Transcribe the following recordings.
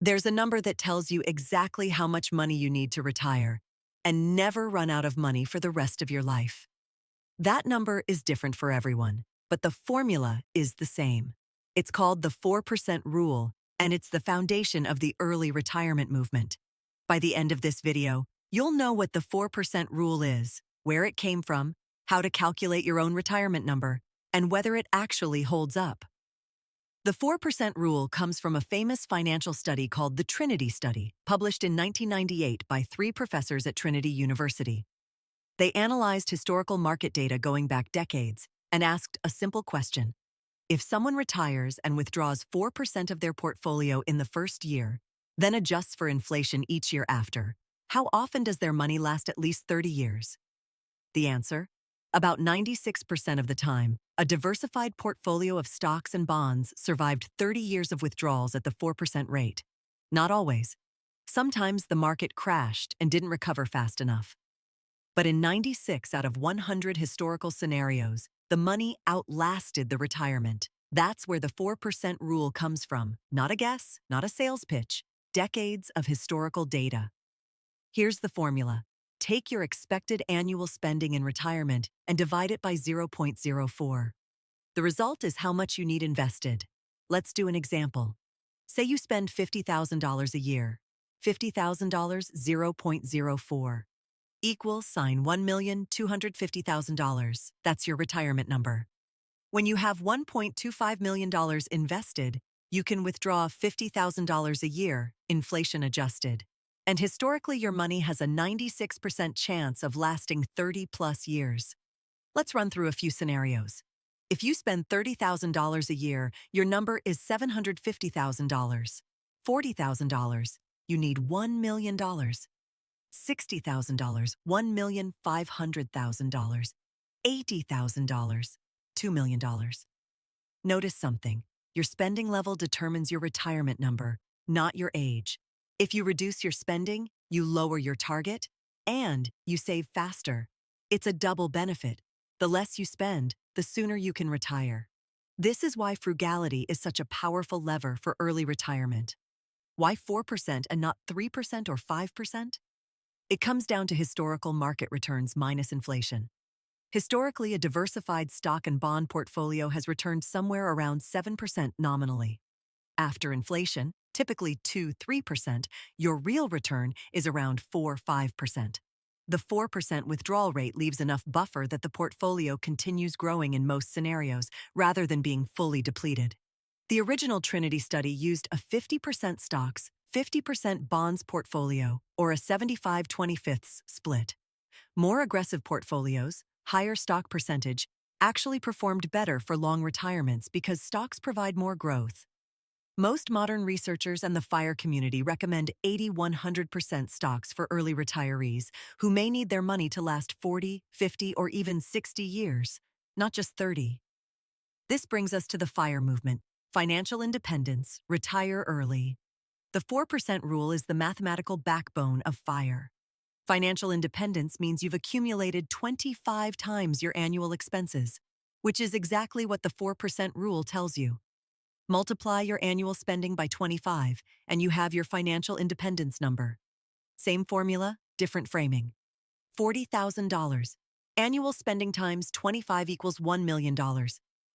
There's a number that tells you exactly how much money you need to retire and never run out of money for the rest of your life. That number is different for everyone, but the formula is the same. It's called the 4% rule, and it's the foundation of the early retirement movement. By the end of this video, you'll know what the 4% rule is, where it came from, how to calculate your own retirement number, and whether it actually holds up. The 4% rule comes from a famous financial study called the Trinity Study, published in 1998 by 3 professors at Trinity University. They analyzed historical market data going back decades and asked a simple question. If someone retires and withdraws 4% of their portfolio in the first year, then adjusts for inflation each year after, how often does their money last at least 30 years? The answer? About 96% of the time, a diversified portfolio of stocks and bonds survived 30 years of withdrawals at the 4% rate. Not always. Sometimes the market crashed and didn't recover fast enough. But in 96 out of 100 historical scenarios, the money outlasted the retirement. That's where the 4% rule comes from. Not a guess, not a sales pitch. Decades of historical data. Here's the formula. Take your expected annual spending in retirement and divide it by 0.04. The result is how much you need invested. Let's do an example. Say you spend $50,000 a year. $50,000, 0.04. Equals $1,250,000. That's your retirement number. When you have $1.25 million invested, you can withdraw $50,000 a year, inflation adjusted. And historically, your money has a 96% chance of lasting 30+ years. Let's run through a few scenarios. If you spend $30,000 a year, your number is $750,000. $40,000, you need $1 million. $60,000, $1,500,000. $80,000, $2 million. Notice something. Your spending level determines your retirement number, not your age. If you reduce your spending, you lower your target, and you save faster. It's a double benefit. The less you spend, the sooner you can retire. This is why frugality is such a powerful lever for early retirement. Why 4% and not 3% or 5%? It comes down to historical market returns minus inflation. Historically, a diversified stock and bond portfolio has returned somewhere around 7% nominally. After inflation, typically 2–3%, your real return is around 4–5%. The 4% withdrawal rate leaves enough buffer that the portfolio continues growing in most scenarios, rather than being fully depleted. The original Trinity study used a 50% stocks, 50% bonds portfolio, or a 75/25 split. More aggressive portfolios, higher stock percentage, actually performed better for long retirements because stocks provide more growth. Most modern researchers and the FIRE community recommend 80–100% stocks for early retirees who may need their money to last 40, 50, or even 60 years, not just 30. This brings us to the FIRE movement, financial independence, retire early. The 4% rule is the mathematical backbone of FIRE. Financial independence means you've accumulated 25 times your annual expenses, which is exactly what the 4% rule tells you. Multiply your annual spending by 25, and you have your financial independence number. Same formula, different framing. $40,000. Annual spending times 25 equals $1 million.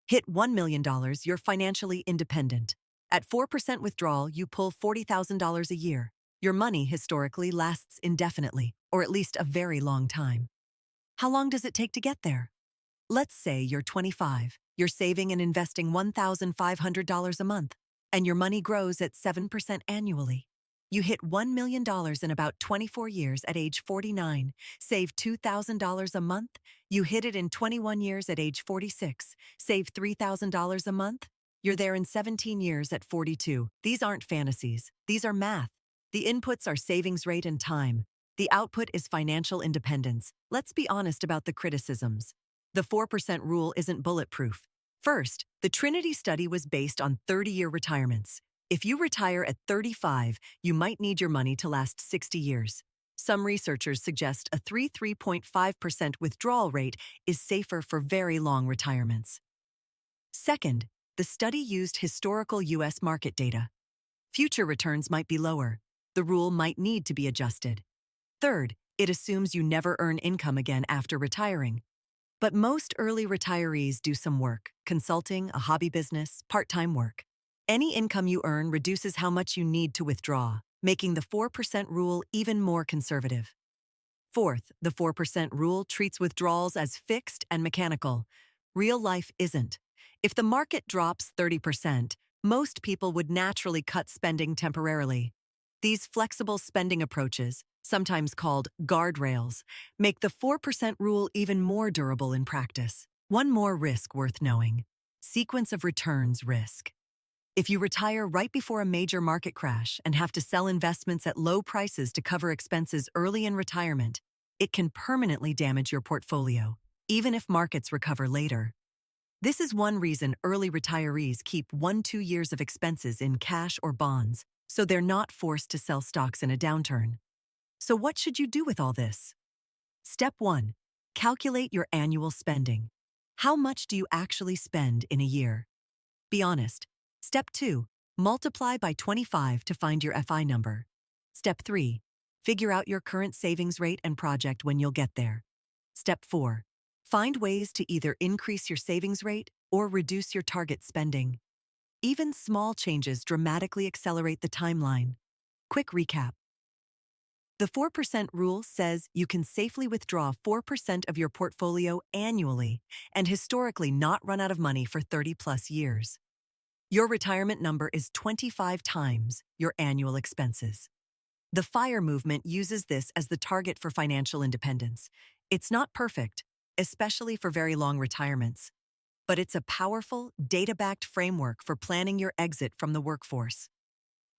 Hit $1 million, you're financially independent. At 4% withdrawal, you pull $40,000 a year. Your money historically lasts indefinitely, or at least a very long time. How long does it take to get there? Let's say you're 25. You're saving and investing $1,500 a month, and your money grows at 7% annually. You hit $1 million in about 24 years at age 49, save $2,000 a month. You hit it in 21 years at age 46, save $3,000 a month. You're there in 17 years at 42. These aren't fantasies. These are math. The inputs are savings rate and time. The output is financial independence. Let's be honest about the criticisms. The 4% rule isn't bulletproof. First, the Trinity study was based on 30-year retirements. If you retire at 35, you might need your money to last 60 years. Some researchers suggest a 3.5% withdrawal rate is safer for very long retirements. Second, the study used historical U.S. market data. Future returns might be lower. The rule might need to be adjusted. Third, it assumes you never earn income again after retiring. But most early retirees do some work: consulting, a hobby business, part-time work. Any income you earn reduces how much you need to withdraw, making the 4% rule even more conservative. Fourth, the 4% rule treats withdrawals as fixed and mechanical. Real life isn't. If the market drops 30%, most people would naturally cut spending temporarily. These flexible spending approaches, sometimes called guardrails, make the 4% rule even more durable in practice. One more risk worth knowing: sequence of returns risk. If you retire right before a major market crash and have to sell investments at low prices to cover expenses early in retirement, it can permanently damage your portfolio, even if markets recover later. This is one reason early retirees keep 1-2 years of expenses in cash or bonds, so they're not forced to sell stocks in a downturn. So what should you do with all this? Step 1. Calculate your annual spending. How much do you actually spend in a year? Be honest. Step 2. Multiply by 25 to find your FI number. Step 3. Figure out your current savings rate and project when you'll get there. Step 4. Find ways to either increase your savings rate or reduce your target spending. Even small changes dramatically accelerate the timeline. Quick recap. The 4% rule says you can safely withdraw 4% of your portfolio annually and historically not run out of money for 30+ years. Your retirement number is 25 times your annual expenses. The FIRE movement uses this as the target for financial independence. It's not perfect, especially for very long retirements, but it's a powerful, data-backed framework for planning your exit from the workforce.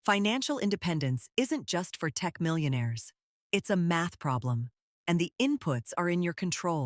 Financial independence isn't just for tech millionaires. It's a math problem, and the inputs are in your control.